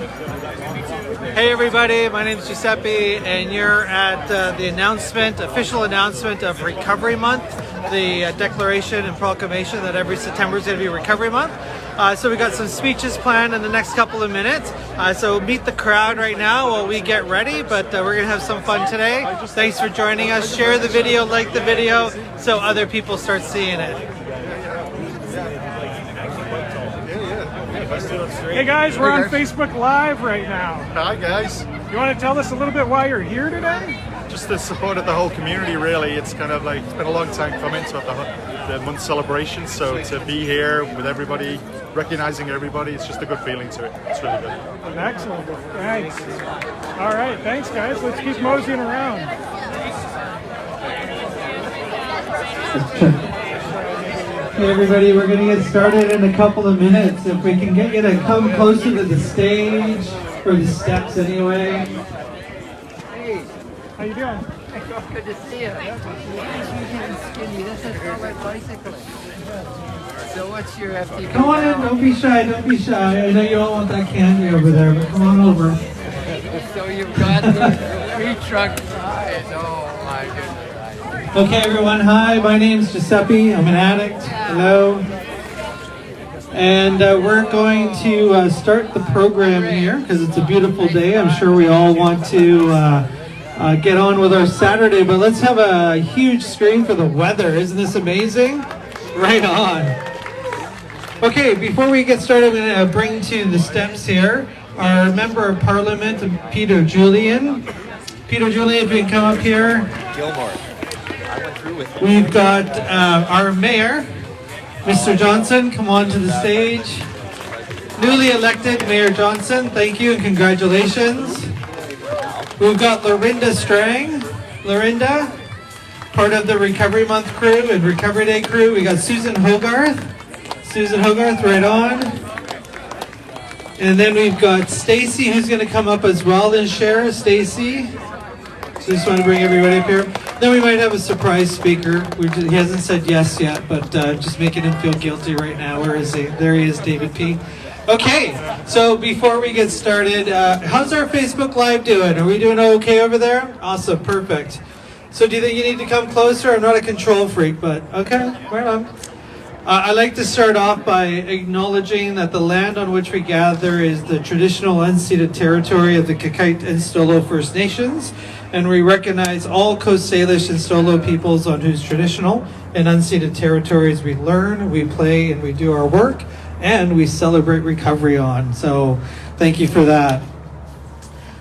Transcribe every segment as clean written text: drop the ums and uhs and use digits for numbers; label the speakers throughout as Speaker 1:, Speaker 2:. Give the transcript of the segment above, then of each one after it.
Speaker 1: Hey everybody, my name is Giuseppe and you're at the official announcement of Recovery Month, the declaration and proclamation that every September is going to be Recovery Month. So we got some speeches planned in the next couple of minutes. So meet the crowd right now while we get ready, but we're going to have some fun today. Thanks for joining us. Share the video, like the video, so other people start seeing it.
Speaker 2: Hey guys, we're on Facebook Live right now.
Speaker 3: Hi guys.
Speaker 2: You want to tell us a little bit why you're here today?
Speaker 3: Just the support of the whole community really. It's kind of like, it's been a long time coming to have the month celebration, so to be here with everybody, recognizing everybody, it's just a good feeling to it. It's really good.
Speaker 2: Excellent. Thanks. All right, thanks guys. Let's keep moseying around.
Speaker 4: Hey everybody, we're going to get started in a couple of minutes. If we can get you to come closer to the stage, or the steps anyway.
Speaker 5: Hey,
Speaker 2: how you doing?
Speaker 5: Good to see you. Skinny. This is for my bicycle. So what's your FTP?
Speaker 4: Come on in, don't be shy, don't be shy. I know you all want that candy over there, but come on over.
Speaker 5: So you've got the free truck ride. Oh my goodness.
Speaker 4: Okay everyone, hi, my name's Giuseppe, I'm an addict, hello. And we're going to start the program here because it's a beautiful day. I'm sure we all want to get on with our Saturday, but let's have a huge screen for the weather. Isn't this amazing? Right on. Okay, before we get started, I'm going to bring to the steps here our Member of Parliament, Peter Julian. Peter Julian, if you can come up here.
Speaker 6: Gilmore.
Speaker 4: We've got our Mayor, Mr. Johnson, come on to the stage. Newly elected Mayor Johnson, thank you and congratulations. We've got Lorinda Strang. Lorinda, part of the Recovery Month crew and Recovery Day crew. We got Susan Hogarth. Susan Hogarth, right on. And then we've got Stacy, who's going to come up as well and share. Stacy. So just want to bring everybody up here. Then we might have a surprise speaker. He hasn't said yes yet, but just making him feel guilty right now. Where is he? There he is, David P. Okay, so before we get started, how's our Facebook Live doing? Are we doing okay over there? Awesome, perfect. So do you think you need to come closer? I'm not a control freak, but okay, right on. I'd like to start off by acknowledging that the land on which we gather is the traditional unceded territory of the Kakite and Stolo First Nations, and we recognize all Coast Salish and Stolo peoples on whose traditional and unceded territories we learn, we play, and we do our work, and we celebrate recovery on. So thank you for that.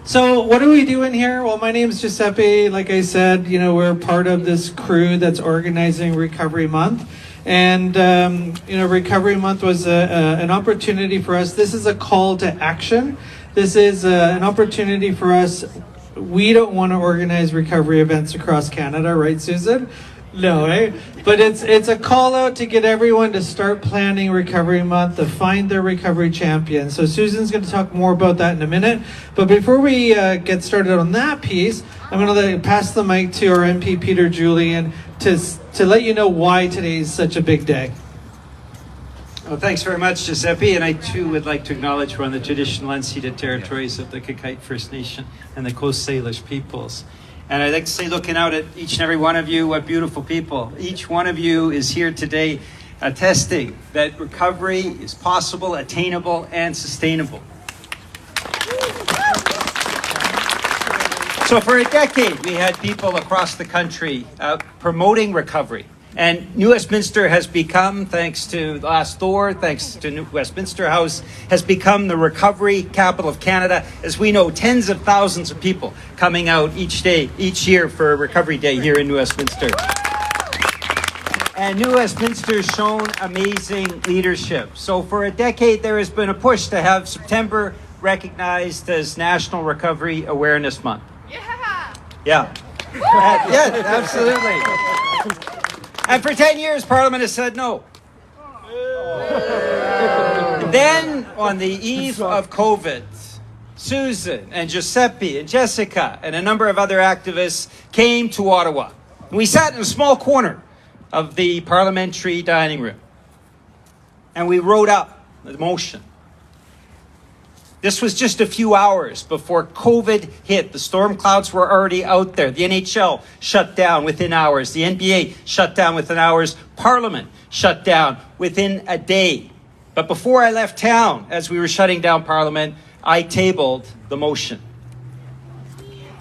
Speaker 4: So what are we doing here? Well, my name is Giuseppe. Like I said, we're part of this crew that's organizing Recovery Month. And, Recovery Month was an opportunity for us. This is a call to action. This is an opportunity for us. We don't want to organize recovery events across Canada, right, Susan? No, eh? But it's a call out to get everyone to start planning Recovery Month, to find their recovery champion. So Susan's going to talk more about that in a minute. But before we get started on that piece, I'm going to pass the mic to our MP Peter Julian to let you know why today is such a big day.
Speaker 6: Well, thanks very much, Giuseppe, and I too would like to acknowledge we're on the traditional unceded territories of the Kakite First Nation and the Coast Salish peoples. And I'd like to say, looking out at each and every one of you, what beautiful people. Each one of you is here today attesting that recovery is possible, attainable, and sustainable. So for a decade, we had people across the country promoting recovery. And New Westminster has become, thanks to the last door, thanks to New Westminster House, has become the recovery capital of Canada. As we know, tens of thousands of people coming out each year for Recovery Day here in New Westminster. And New Westminster has shown amazing leadership. So for a decade, there has been a push to have September recognized as National Recovery Awareness Month. Yeah. Yeah, absolutely. And for 10 years, Parliament has said no. And then, on the eve of COVID, Susan and Giuseppe and Jessica and a number of other activists came to Ottawa. And we sat in a small corner of the Parliamentary dining room. And we wrote up the motion. This was just a few hours before COVID hit. The storm clouds were already out there. The NHL shut down within hours. The NBA shut down within hours. Parliament shut down within a day. But before I left town, as we were shutting down Parliament, I tabled the motion.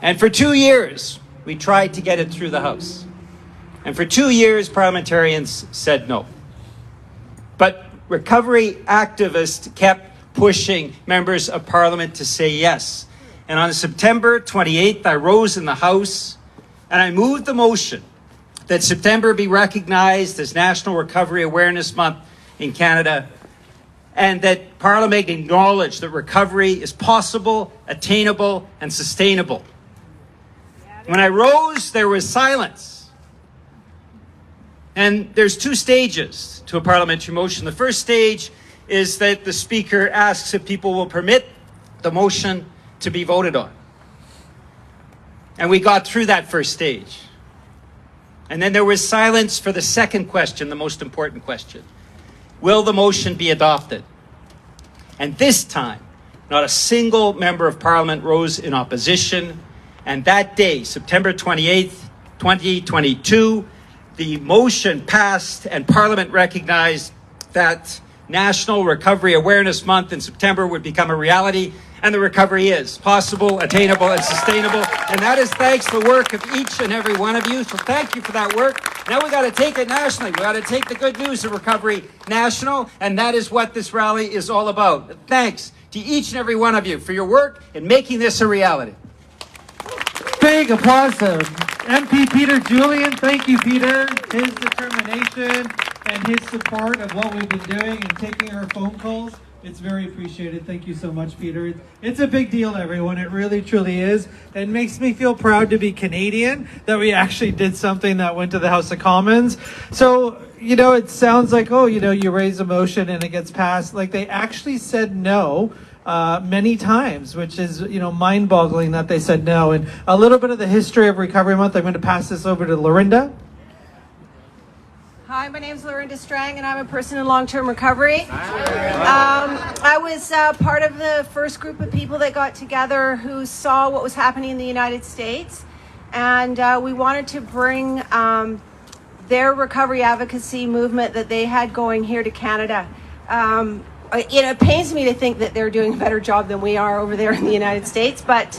Speaker 6: And for 2 years, we tried to get it through the House. And for 2 years, parliamentarians said no. But recovery activists kept pushing members of Parliament to say yes. And on September 28th, I rose in the House and I moved the motion that September be recognized as National Recovery Awareness Month in Canada, and that Parliament acknowledge that recovery is possible, attainable, and sustainable. When I rose, there was silence. And there's 2 stages to a parliamentary motion. The first stage is that the Speaker asks if people will permit the motion to be voted on. And we got through that first stage. And then there was silence for the second question, the most important question. Will the motion be adopted? And this time, not a single member of Parliament rose in opposition. And that day, September 28th, 2022, the motion passed and Parliament recognized that National Recovery Awareness Month in September would become a reality, and the recovery is possible, attainable, and sustainable. And that is thanks to the work of each and every one of you. So thank you for that work. Now we got to take it nationally. We got to take the good news of recovery national, and that is what this rally is all about. Thanks to each and every one of you for your work in making this a reality.
Speaker 4: Big applause to MP Peter Julian. Thank you, Peter. His determination and his support of what we've been doing and taking our phone calls. It's very appreciated. Thank you so much, Peter. It's a big deal, everyone. It really, truly is. It makes me feel proud to be Canadian, that we actually did something that went to the House of Commons. So, you know, it sounds like, oh, you know, you raise a motion and it gets passed. Like, they actually said no many times, which is, you know, mind-boggling that they said no. And a little bit of the history of Recovery Month, I'm going to pass this over to Lorinda.
Speaker 7: Hi, my name is Lorinda Strang, and I'm a person in long-term recovery. I was part of the first group of people that got together who saw what was happening in the United States, and we wanted to bring their recovery advocacy movement that they had going here to Canada. It pains me to think that they're doing a better job than we are over there in the United States, but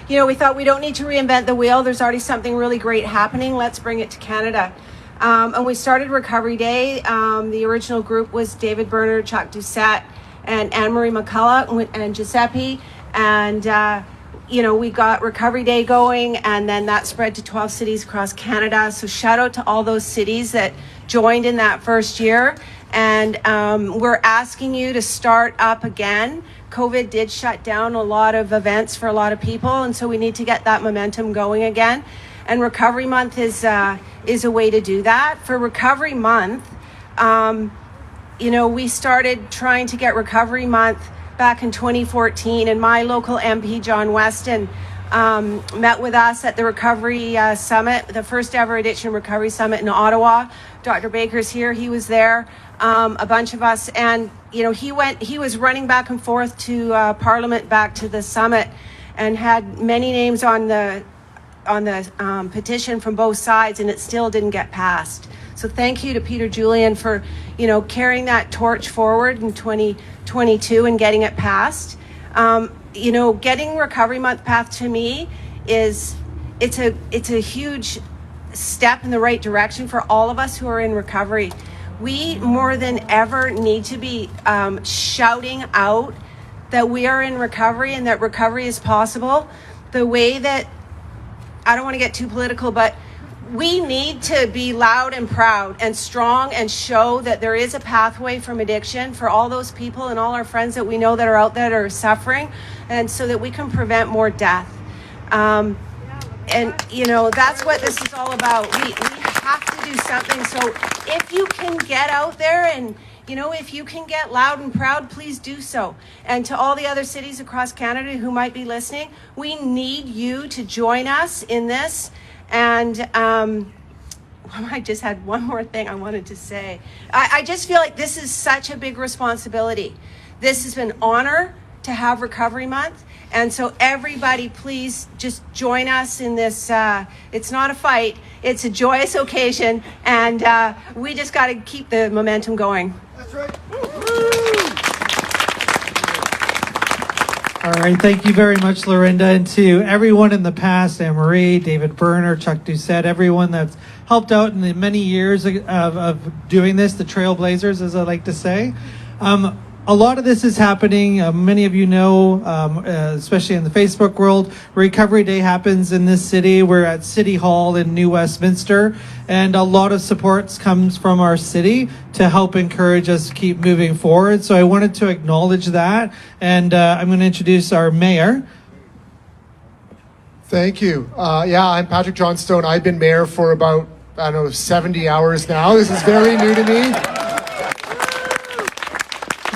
Speaker 7: you know, we thought we don't need to reinvent the wheel. There's already something really great happening. Let's bring it to Canada. And we started Recovery Day. The original group was David Bernard, Chuck Doucette, and Anne-Marie McCullough and Giuseppe. And, you know, we got Recovery Day going, and then that spread to 12 cities across Canada. So shout out to all those cities that joined in that first year. And we're asking you to start up again. COVID did shut down a lot of events for a lot of people, and so we need to get that momentum going again. And Recovery Month is a way to do that. For Recovery Month, you know, we started trying to get Recovery Month back in 2014, and my local MP, John Weston, met with us at the Recovery Summit, the first ever edition Recovery Summit in Ottawa. Dr. Baker's here, he was there, a bunch of us, and you know, he was running back and forth to Parliament, back to the summit, and had many names on the petition from both sides, and it still didn't get passed. So thank you to Peter Julian for, you know, carrying that torch forward in 2022 and getting it passed. You know, getting Recovery Month passed to me it's a huge step in the right direction for all of us who are in recovery. We more than ever need to be shouting out that we are in recovery and that recovery is possible. The way that, I don't want to get too political, but we need to be loud and proud and strong and show that there is a pathway from addiction for all those people and all our friends that we know that are out there that are suffering, and so that we can prevent more death. And, you know, that's what this is all about. We have to do something. So if you can get out there and, you know, if you can get loud and proud, please do so. And to all the other cities across Canada who might be listening, we need you to join us in this. And I just had one more thing I wanted to say. I just feel like this is such a big responsibility. This has been honor to have Recovery Month. And so everybody, please just join us in this. It's not a fight, it's a joyous occasion. And we just got to keep the momentum going.
Speaker 3: That's right.
Speaker 4: All right, thank you very much, Lorinda, and to everyone in the past, Anne-Marie, David Berner, Chuck Doucette, everyone that's helped out in the many years of doing this, the trailblazers, as I like to say. A lot of this is happening. Many of you know, especially in the Facebook world, Recovery Day happens in this city. We're at City Hall in New Westminster, and a lot of support comes from our city to help encourage us to keep moving forward. So I wanted to acknowledge that, and I'm going to introduce our mayor.
Speaker 8: Thank you. I'm Patrick Johnstone. I've been mayor for about, 70 hours now. This is very new to me.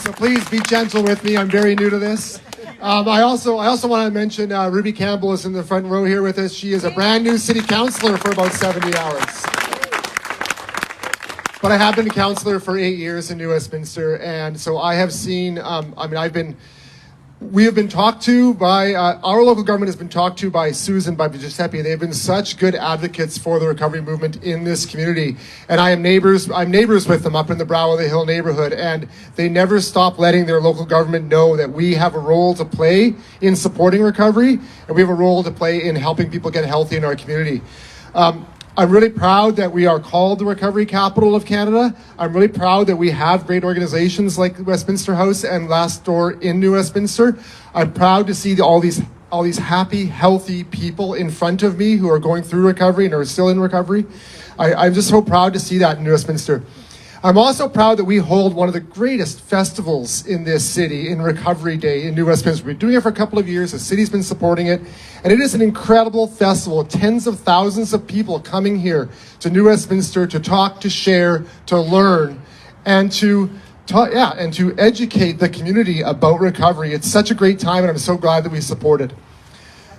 Speaker 8: So please be gentle with me. I'm very new to this. I also want to mention Ruby Campbell is in the front row here with us. She is a brand new city councillor for about 70 hours. But I have been a councillor for 8 years in New Westminster, and so I have seen. We have been talked to by our local government has been talked to by Susan, by Giuseppe. They've been such good advocates for the recovery movement in this community, and I'm neighbors with them up in the Brow of the Hill neighborhood, and they never stop letting their local government know that we have a role to play in supporting recovery, and we have a role to play in helping people get healthy in our community. I'm really proud that we are called the recovery capital of Canada. I'm really proud that we have great organizations like Westminster House and Last Door in New Westminster. I'm proud to see all these happy, healthy people in front of me who are going through recovery and are still in recovery. I'm just so proud to see that in New Westminster. I'm also proud that we hold one of the greatest festivals in this city in Recovery Day in New Westminster. We've been doing it for a couple of years. The city's been supporting it. And it is an incredible festival. Tens of thousands of people coming here to New Westminster to talk, to share, to learn, and to educate the community about recovery. It's such a great time, and I'm so glad that we support it.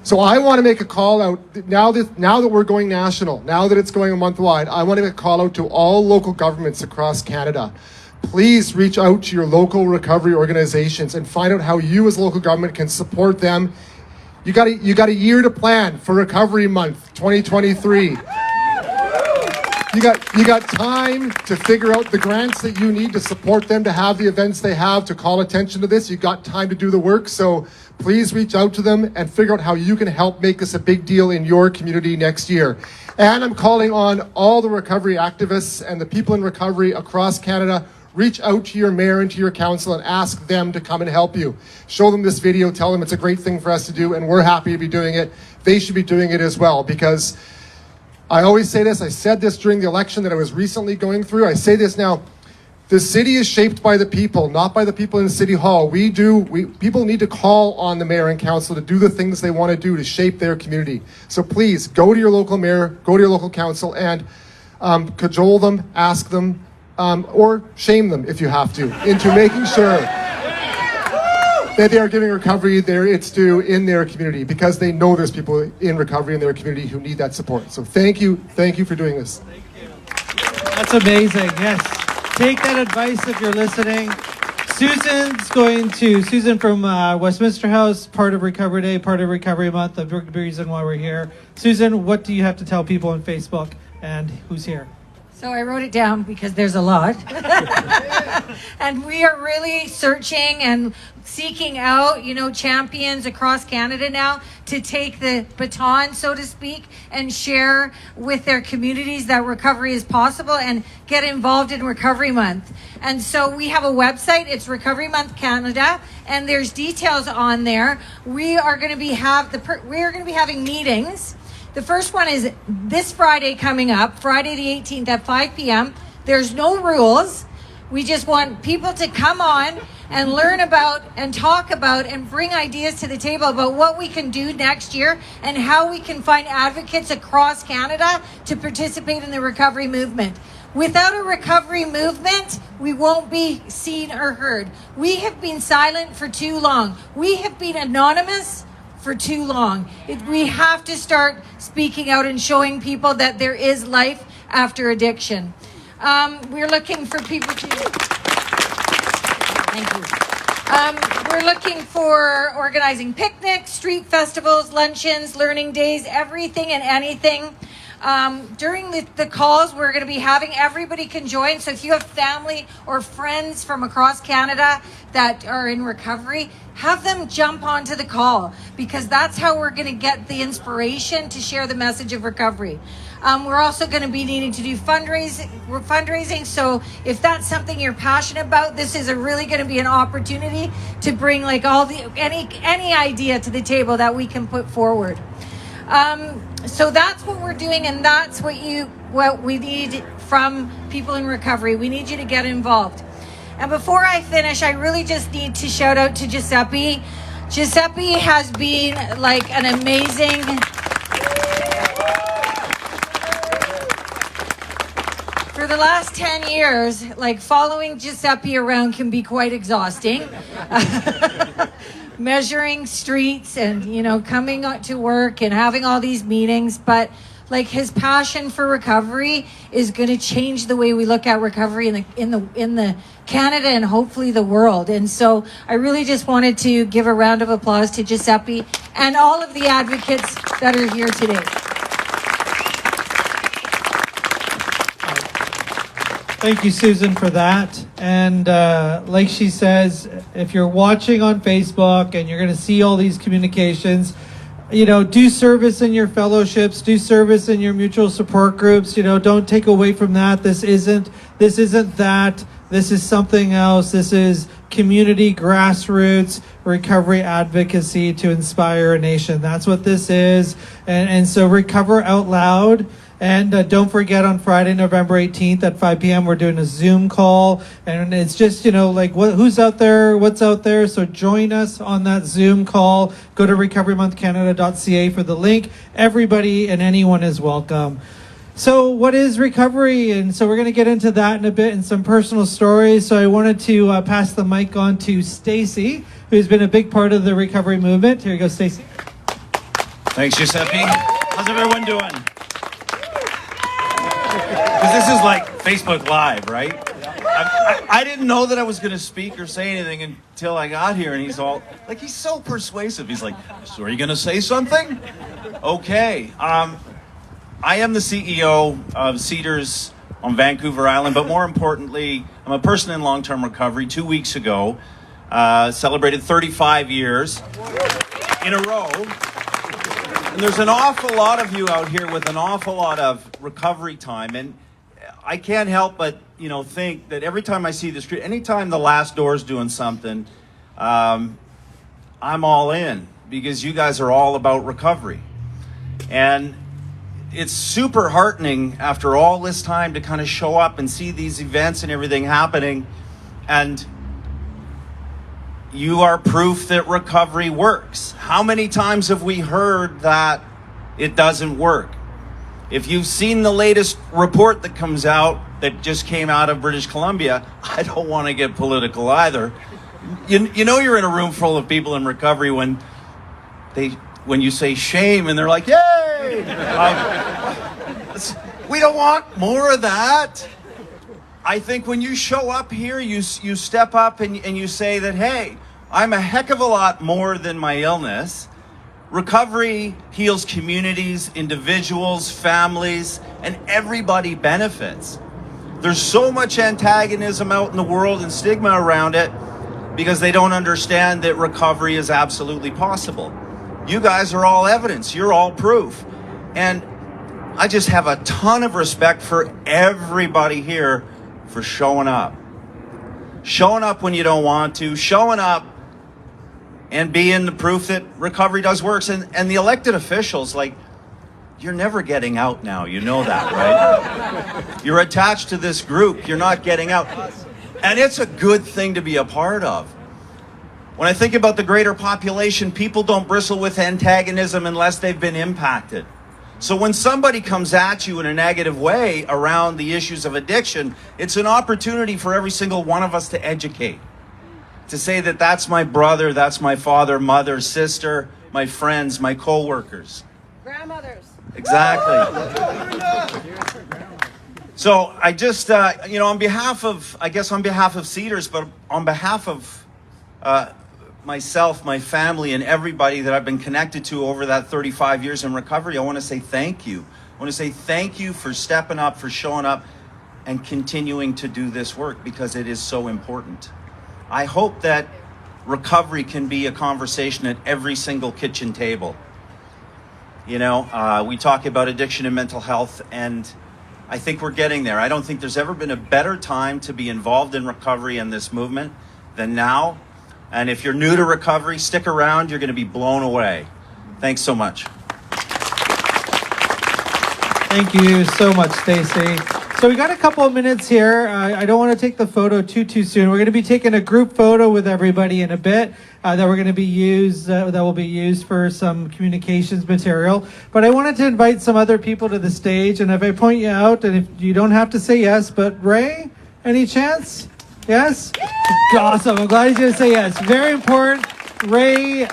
Speaker 8: So I want to make a call out, now that we're going national, now that it's going a month wide, I want to make a call out to all local governments across Canada. Please reach out to your local recovery organizations and find out how you as local government can support them. You got a year to plan for Recovery Month 2023. You got time to figure out the grants that you need to support them, to have the events they have, to call attention to this. You got time to do the work. So please reach out to them and figure out how you can help make this a big deal in your community next year. And I'm calling on all the recovery activists and the people in recovery across Canada. Reach out to your mayor and to your council and ask them to come and help you. Show them this video, tell them it's a great thing for us to do, and we're happy to be doing it. They should be doing it as well, because I always say this, I said this during the election that I was recently going through, I say this now, the city is shaped by the people, not by the people in City Hall. People need to call on the mayor and council to do the things they want to do to shape their community. So please, go to your local mayor, go to your local council, and cajole them, ask them, or shame them if you have to, into making sure that they are giving recovery its due in their community, because they know there's people in recovery in their community who need that support. So thank you for doing this.
Speaker 4: Thank you. That's amazing, yes. Take that advice if you're listening. Susan from Westminster House, part of Recovery Day, part of Recovery Month, the reason why we're here. Susan, what do you have to tell people on Facebook, and who's here?
Speaker 9: So I wrote it down because there's a lot. And we are really searching and seeking out, champions across Canada now to take the baton, so to speak, and share with their communities that recovery is possible and get involved in Recovery Month. And so we have a website, it's Recovery Month Canada, and there's details on there. We are going to be having meetings. The first one is this Friday coming up, Friday the 18th at 5 p.m. There's no rules. We just want people to come on and learn about and talk about and bring ideas to the table about what we can do next year and how we can find advocates across Canada to participate in the recovery movement. Without a recovery movement, we won't be seen or heard. We have been silent for too long. We have been anonymous for too long. We have to start speaking out and showing people that there is life after addiction. We're looking for people to... Thank you. We're looking for organizing picnics, street festivals, luncheons, learning days, everything and anything. During the calls, we're going to be having everybody can join. So if you have family or friends from across Canada that are in recovery, have them jump onto the call, because that's how we're going to get the inspiration to share the message of recovery. We're also going to be needing to do fundraising. So if that's something you're passionate about, this is really going to be an opportunity to bring like any idea to the table that we can put forward. So that's what we're doing, and that's what we need from people in recovery. We need you to get involved. And before I finish, I really just need to shout out to Giuseppe. Giuseppe has been like an amazing... For the last 10 years, like following Giuseppe around can be quite exhausting. Measuring streets and, you know, coming to work and having all these meetings, but like his passion for recovery is going to change the way we look at recovery in the Canada and hopefully the world. And so I really just wanted to give a round of applause to Giuseppe and all of the advocates that are here today.
Speaker 4: Thank you, Susan, for that. And like she says, if you're watching on Facebook and you're going to see all these communications, you know, do service in your fellowships, do service in your mutual support groups. You know, don't take away from that. This isn't that. This is something else. This is community grassroots recovery advocacy to inspire a nation. That's what this is. And so recover out loud. And don't forget, on Friday, November 18th at 5 p.m., we're doing a Zoom call. And it's just, you know, like who's out there, what's out there. So join us on that Zoom call. Go to recoverymonthcanada.ca for the link. Everybody and anyone is welcome. So what is recovery? And so we're going to get into that in a bit and some personal stories. So I wanted to pass the mic on to Stacey, who's been a big part of the recovery movement. Here you go, Stacey.
Speaker 10: Thanks, Giuseppe. How's everyone doing? Because this is like Facebook Live, right? I didn't know that I was going to speak or say anything until I got here, and he's so persuasive. He's like, so are you going to say something? Okay. I am the CEO of Cedars on Vancouver Island, but more importantly, I'm a person in long-term recovery. 2 weeks ago, celebrated 35 years in a row. And there's an awful lot of you out here with an awful lot of recovery time, and I can't help but, you know, think that every time I see the street, anytime the last door's doing something, I'm all in, because you guys are all about recovery. And it's super heartening after all this time to kind of show up and see these events and everything happening, and you are proof that recovery works. How many times have we heard that it doesn't work? If you've seen the latest report that comes out, that just came out of British Columbia, I don't want to get political either. You know you're in a room full of people in recovery when you say shame and they're like, yay! We don't want more of that. I think when you show up here, you step up and you say that, hey, I'm a heck of a lot more than my illness. Recovery heals communities, individuals, families, and everybody benefits. There's so much antagonism out in the world and stigma around it because they don't understand that recovery is absolutely possible. You guys are all evidence. You're all proof. And I just have a ton of respect for everybody here for showing up. Showing up when you don't want to, showing up and being the proof that recovery does works. And the elected officials, like, you're never getting out now. You know that, right? You're attached to this group. You're not getting out. And it's a good thing to be a part of. When I think about the greater population, people don't bristle with antagonism unless they've been impacted. So when somebody comes at you in a negative way around the issues of addiction, it's an opportunity for every single one of us to educate. To say that that's my brother, that's my father, mother, sister, my friends, my co-workers.
Speaker 7: Grandmothers.
Speaker 10: Exactly. So I just, on behalf of Cedars, but on behalf of myself, my family, and everybody that I've been connected to over that 35 years in recovery, I want to say thank you. I want to say thank you for stepping up, for showing up, and continuing to do this work, because it is so important. I hope that recovery can be a conversation at every single kitchen table. You know, we talk about addiction and mental health, and I think we're getting there. I don't think there's ever been a better time to be involved in recovery and this movement than now. And if you're new to recovery, stick around. You're going to be blown away. Thanks so much.
Speaker 4: Thank you so much, Stacey. So we got a couple of minutes here. I don't want to take the photo too soon. We're going to be taking a group photo with everybody in a bit that we're going to be used that will be used for some communications material. But I wanted to invite some other people to the stage, and if I point you out, and if you don't have to say yes, but Ray, any chance? Yes? Awesome. I'm glad he's going to say yes. Very important. Ray,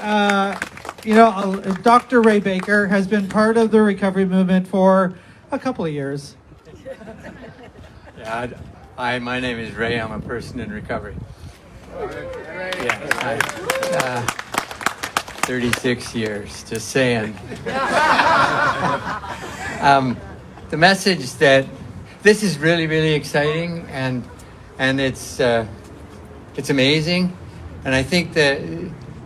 Speaker 4: Dr. Ray Baker has been part of the recovery movement for a couple of years.
Speaker 11: Yeah, hi, my name is Ray. I'm a person in recovery. Yeah, 36 years, just saying. The message that this is really, really exciting, and it's amazing. And I think that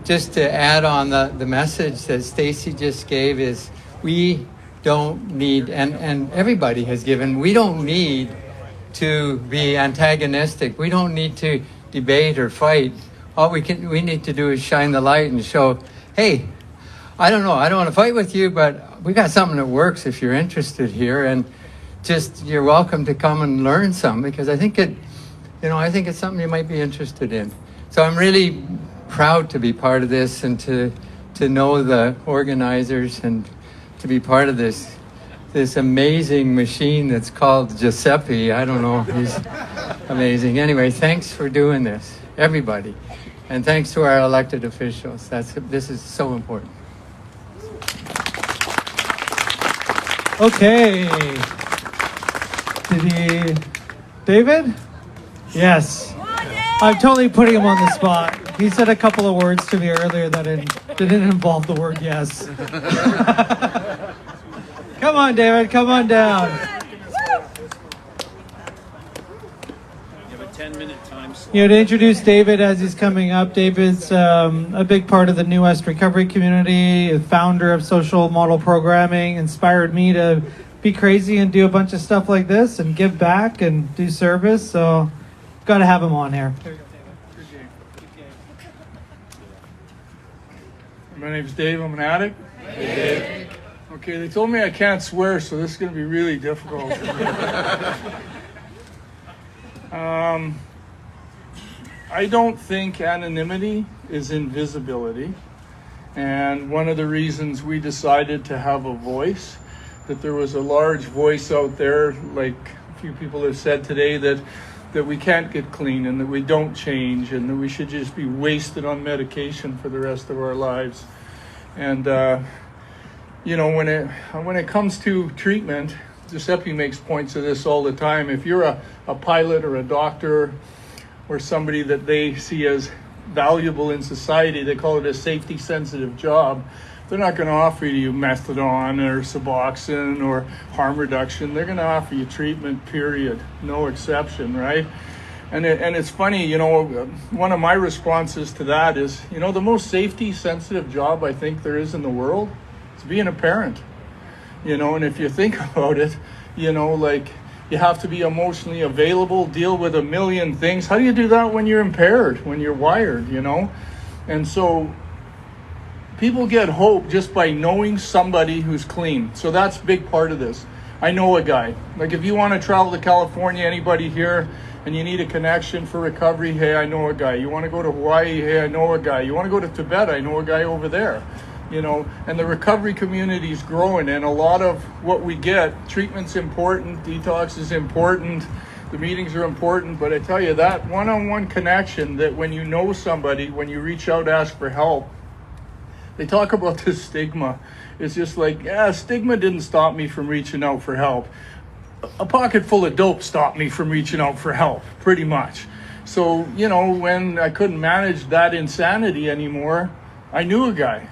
Speaker 11: just to add on the message that Stacey just gave is we don't need, and everybody has given, we don't need to be antagonistic. We don't need to debate or fight. All we need to do is shine the light and show, hey, I don't want to fight with you, but we got something that works if you're interested here, and just you're welcome to come and learn some, because I think it's something you might be interested in. So I'm really proud to be part of this, and to know the organizers, and to be part of this amazing machine that's called Giuseppe. I don't know, he's amazing. Anyway, thanks for doing this, everybody. And thanks to our elected officials. This is so important.
Speaker 4: Okay. David? Yes. I'm totally putting him on the spot. He said a couple of words to me earlier that didn't involve the word yes. Come on, David, come on down.
Speaker 12: You have a 10-minute time slot.
Speaker 4: To introduce David as he's coming up, David's a big part of the New West recovery community, a founder of social model programming, inspired me to be crazy and do a bunch of stuff like this and give back and do service. So, got to have him on here. There you go, David. Good game.
Speaker 2: My name's Dave. I'm an addict. Hey, Dave. Okay, they told me I can't swear, so this is going to be really difficult. I don't think anonymity is invisibility. And one of the reasons we decided to have a voice, that there was a large voice out there, like a few people have said today, that we can't get clean, and that we don't change, and that we should just be wasted on medication for the rest of our lives. And when it comes to treatment, Giuseppe makes points of this all the time. If you're a pilot or a doctor or somebody that they see as valuable in society, they call it a safety-sensitive job, they're not going to offer you methadone or Suboxone or harm reduction. They're going to offer you treatment, period. No exception, right? And it's funny, one of my responses to that is, the most safety-sensitive job I think there is in the world is being a parent. And if you think about it, you have to be emotionally available, deal with a million things. How do you do that when you're impaired, when you're wired, And so people get hope just by knowing somebody who's clean. So that's a big part of this. I know a guy. Like if you want to travel to California, anybody here, and you need a connection for recovery, hey, I know a guy. You want to go to Hawaii, hey, I know a guy. You want to go to Tibet, I know a guy over there. And the recovery community is growing, and a lot of what we get, treatment's important, detox is important, the meetings are important, but I tell you that one-on-one connection, that when you know somebody, when you reach out, ask for help, they talk about this stigma. It's just like, stigma didn't stop me from reaching out for help. A pocket full of dope stopped me from reaching out for help, pretty much. So, you know, when I couldn't manage that insanity anymore, I knew a guy.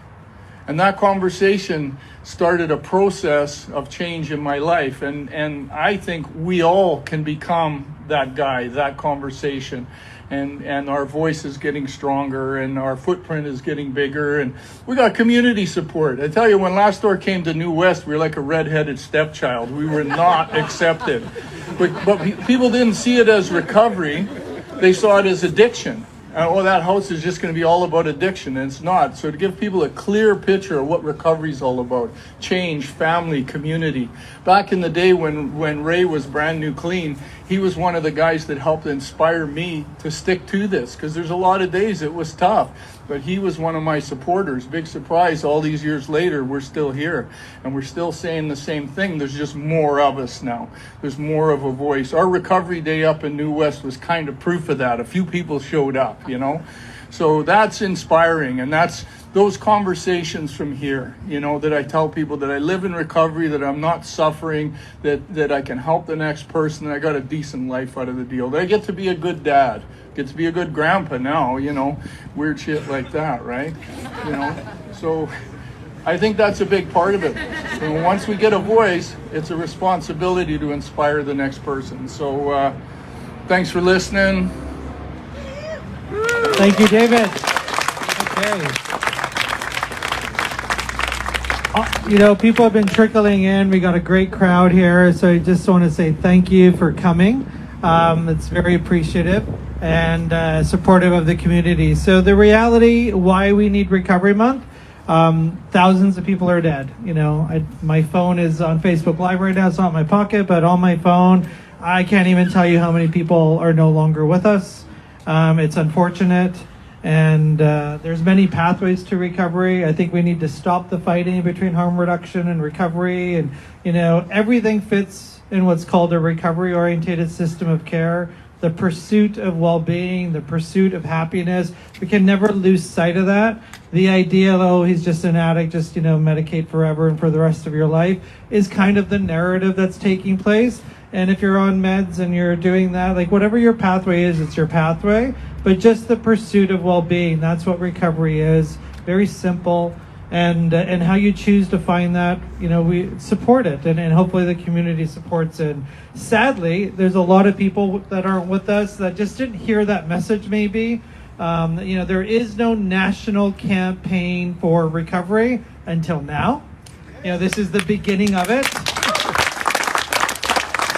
Speaker 2: And that conversation started a process of change in my life. And I think we all can become that guy, that conversation. And our voice is getting stronger and our footprint is getting bigger. And we got community support. I tell you, when Last Door came to New West, we were like a redheaded stepchild. We were not accepted. But people didn't see it as recovery. They saw it as addiction. Oh, that house is just going to be all about addiction, and it's not. So to give people a clear picture of what recovery is all about, change, family, community. Back in the day when Ray was brand new clean, he was one of the guys that helped inspire me to stick to this, because there's a lot of days it was tough. But he was one of my supporters. Big surprise, all these years later, we're still here. And we're still saying the same thing. There's just more of us now. There's more of a voice. Our recovery day up in New West was kind of proof of that. A few people showed up, you know. So that's inspiring. And that's those conversations from here, you know, that I tell people that I live in recovery, that I'm not suffering, that I can help the next person, that I got a decent life out of the deal, that I get to be a good dad. Get to be a good grandpa now, you know, weird shit like that, right? You know, so I think that's a big part of it. And once we get a voice, it's a responsibility to inspire the next person. So thanks for listening.
Speaker 4: Thank you, David. Okay. You know, people have been trickling in. We got a great crowd here, so I just want to say thank you for coming. It's very appreciative and supportive of the community. So the reality, why we need Recovery Month, thousands of people are dead. You know, my phone is on Facebook Live right now. It's not in my pocket, but on my phone, I can't even tell you how many people are no longer with us. It's unfortunate. And there's many pathways to recovery. I think we need to stop the fighting between harm reduction and recovery. And, you know, everything fits in what's called a recovery-oriented system of care. The pursuit of well-being, the pursuit of happiness. We can never lose sight of that. The idea, oh, he's just an addict, just, you know, medicate forever and for the rest of your life, is kind of the narrative that's taking place. And if you're on meds and you're doing that, like whatever your pathway is, it's your pathway. But just the pursuit of well-being, that's what recovery is. Very simple. And how you choose to find that, you know, we support it. And hopefully the community supports it. Sadly, there's a lot of people that aren't with us that just didn't hear that message maybe. You know, there is no national campaign for recovery until now. You know, this is the beginning of it.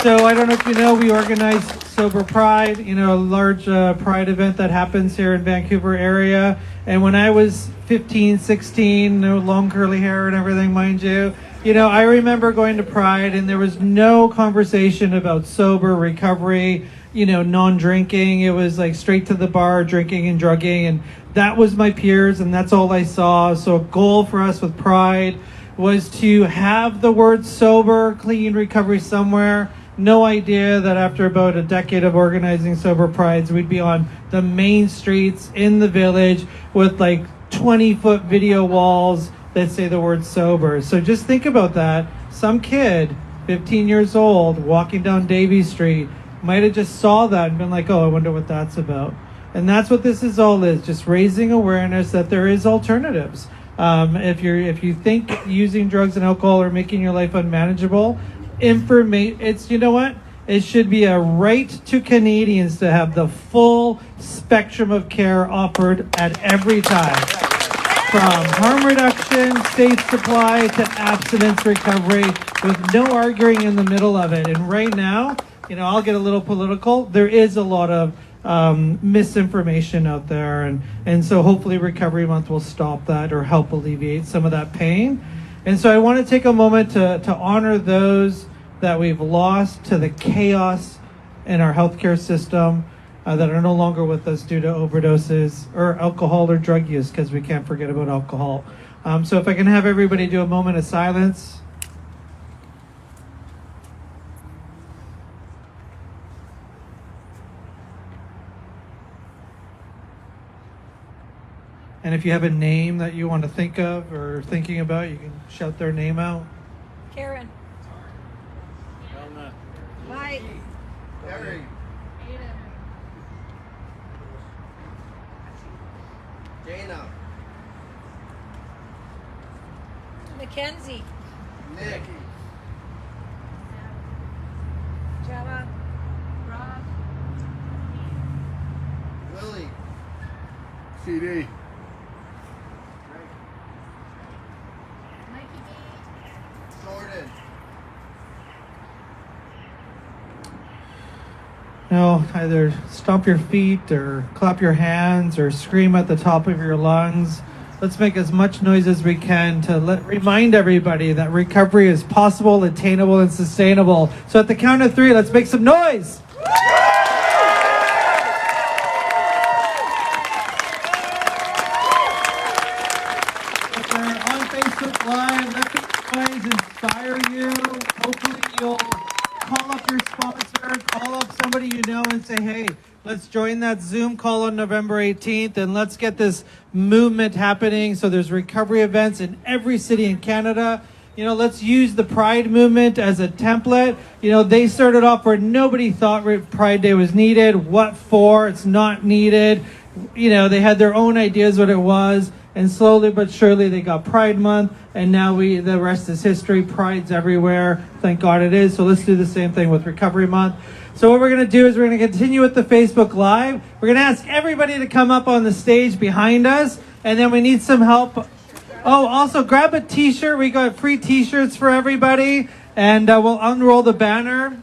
Speaker 4: So I don't know if you know, we organized Sober Pride, you know, a large pride event that happens here in Vancouver area. And when I was 15, 16, no long curly hair and everything, mind you, you know, I remember going to Pride and there was no conversation about sober recovery, you know, non-drinking. It was like straight to the bar, drinking and drugging. And that was my peers and that's all I saw. So a goal for us with Pride was to have the word sober, clean, recovery somewhere. No idea that after about a decade of organizing Sober Prides, we'd be on the main streets in the village with like 20-foot video walls that say the word sober. So just think about that. Some kid, 15 years old, walking down Davie Street, might have just saw that and been like, oh, I wonder what that's about. And that's what this is all is, just raising awareness that there is alternatives. If you think using drugs and alcohol are making your life unmanageable, it's, you know what? It should be a right to Canadians to have the full spectrum of care offered at every time. From harm reduction, safe supply, to abstinence recovery, with no arguing in the middle of it. And right now, you know, I'll get a little political. There is a lot of misinformation out there. And so hopefully Recovery Month will stop that or help alleviate some of that pain. And so I want to take a moment to honor those that we've lost to the chaos in our healthcare system that are no longer with us due to overdoses or alcohol or drug use, because we can't forget about alcohol. So if I can have everybody do a moment of silence. And if you have a name that you want to think of or thinking about, you can shout their name out.
Speaker 9: Karen.
Speaker 7: Mike.
Speaker 9: Mackenzie.
Speaker 13: Nick.
Speaker 9: Java. Rob.
Speaker 13: Willie.
Speaker 3: CD.
Speaker 9: Mikey B.
Speaker 13: Jordan.
Speaker 4: Now, either stomp your feet or clap your hands or scream at the top of your lungs. Let's make as much noise as we can to remind everybody that recovery is possible, attainable, and sustainable. So at the count of 3, let's make some noise. If you're on Facebook Live, let the noise inspire you. Hopefully you'll call up your sponsor, call up somebody you know and say, hey, let's join that Zoom call on November 18th and let's get this movement happening. So there's recovery events in every city in Canada. You know, let's use the Pride movement as a template. You know, they started off where nobody thought Pride Day was needed. What for? It's not needed. You know, they had their own ideas what it was. And slowly but surely they got Pride Month, and now the rest is history. Pride's everywhere. Thank God it is. So let's do the same thing with Recovery Month. So what we're going to do is we're going to continue with the Facebook Live. We're going to ask everybody to come up on the stage behind us, and then we need some help. Oh, also grab a t-shirt. We got free t-shirts for everybody, and we'll unroll the banner.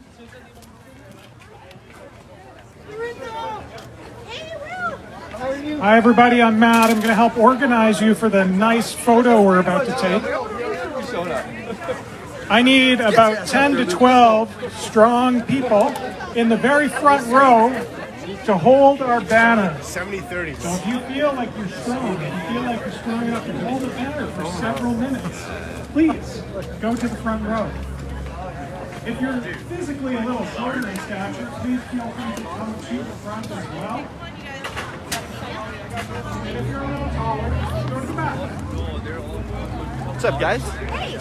Speaker 14: Hi everybody, I'm Matt. I'm going to help organize you for the nice photo we're about to take. I need about 10 to 12 strong people in the very front row to hold our banner.
Speaker 3: 70-30.
Speaker 14: So if you feel like you're strong, if you feel like you're strong enough to hold the banner for several minutes, please go to the front row. If you're physically a little shorter in stature, please feel free to come to the front as well. And if you're a little taller, go to the back.
Speaker 3: What's up, guys?
Speaker 15: Hey.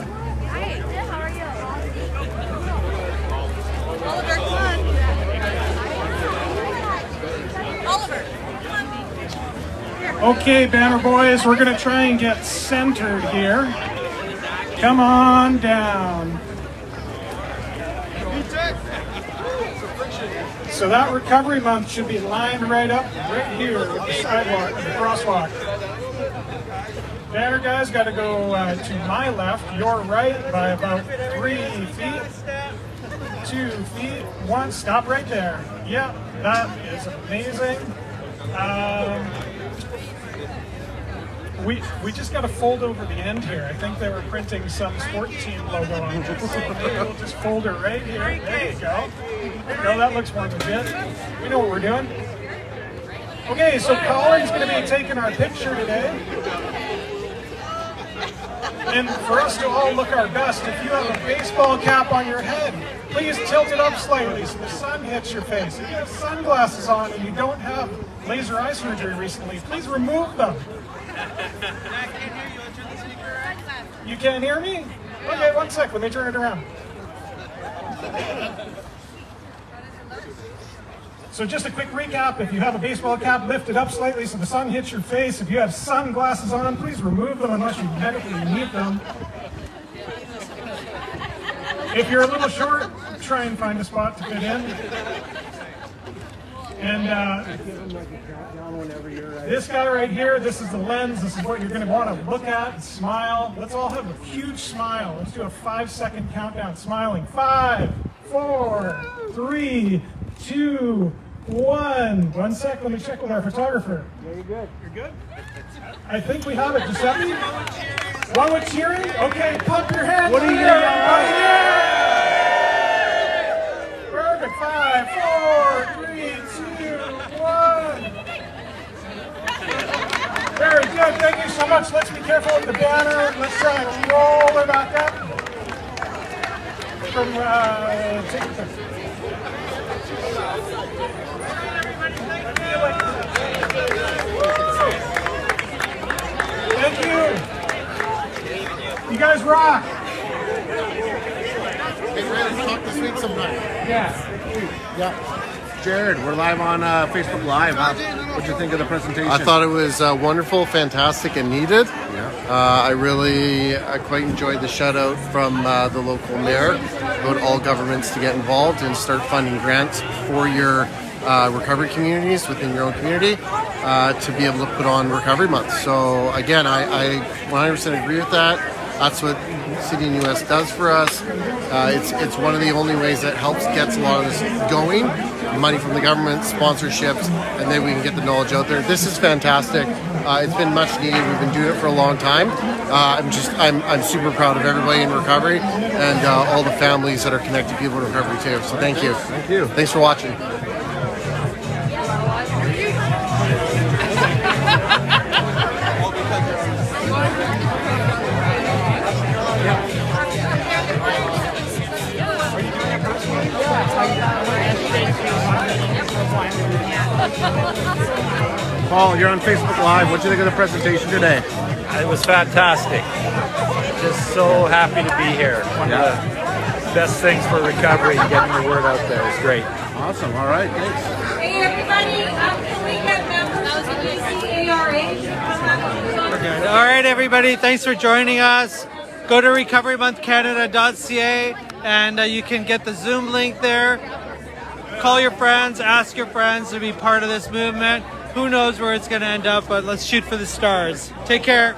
Speaker 15: Hi. Good. How are you? Oliver, come on. Oliver, come on.
Speaker 14: Okay, banner boys, we're going to try and get centered here. Come on down. So that recovery month should be lined right up right here with the sidewalk, the crosswalk. There, guys, got to go to my left, your right by about 3 feet, 2 feet, 1. Stop right there. Yep, that is amazing. We just got to fold over the end here. I think they were printing some sport team logo on this. We'll just fold it right here. There you go. There you go. That looks more legit. We know what we're doing. Okay, so Colin's going to be taking our picture today. And for us to all look our best, if you have a baseball cap on your head, please tilt it up slightly so the sun hits your face. If you have sunglasses on and you don't have laser eye surgery recently, please remove them. You can't hear me? Okay, 1 sec, let me turn it around. So just a quick recap, if you have a baseball cap, lift it up slightly so the sun hits your face. If you have sunglasses on, please remove them unless you medically need them. If you're a little short, try and find a spot to fit in. And this guy right here, this is the lens. This is what you're going to want to look at and smile. Let's all have a huge smile. Let's do a 5-second countdown smiling. 5, 4, 3, 2, 1. 1 sec, let me check with our photographer. Yeah, you're good.
Speaker 3: You're good?
Speaker 14: I think we have it, Giuseppe. One with cheering? Okay, pump your hands.
Speaker 3: What are you
Speaker 14: doing?
Speaker 3: doing?
Speaker 14: Perfect. 5, 4, 3, 2, 1. Very good. Thank you so much. Let's be careful with the banner. Let's try and roll her back up. From take a picture. Thank you. You guys rock.
Speaker 3: Hey, Ray, let's talk this week sometime.
Speaker 14: Yeah.
Speaker 3: Yeah. Jared, we're live on Facebook Live.
Speaker 16: What'd you think of the presentation?
Speaker 17: I thought it was wonderful, fantastic, and needed. I really quite enjoyed the shout out from the local mayor about all governments to get involved and start funding grants for your recovery communities within your own community to be able to put on Recovery Month. So again, I 100% agree with that. That's what City and US does for us. It's one of the only ways that helps gets a lot of this going. Money from the government, sponsorships, and then we can get the knowledge out there. This is fantastic. It's been much needed. We've been doing it for a long time. I'm super proud of everybody in recovery and all the families that are connected people in recovery too. So thank you.
Speaker 16: Thank you.
Speaker 17: Thanks for watching.
Speaker 16: Paul, you're on Facebook Live. What did you think of the presentation today?
Speaker 18: It was fantastic. Just so happy to be here. One of the best things for recovery and getting the word out there is great.
Speaker 16: Awesome. All right. Thanks.
Speaker 9: Hey everybody, can we get members of the ECARA?
Speaker 1: All right, everybody. Thanks for joining us. Go to recoverymonthcanada.ca and you can get the Zoom link there. Call your friends, ask your friends to be part of this movement. Who knows where it's going to end up, but let's shoot for the stars. Take care.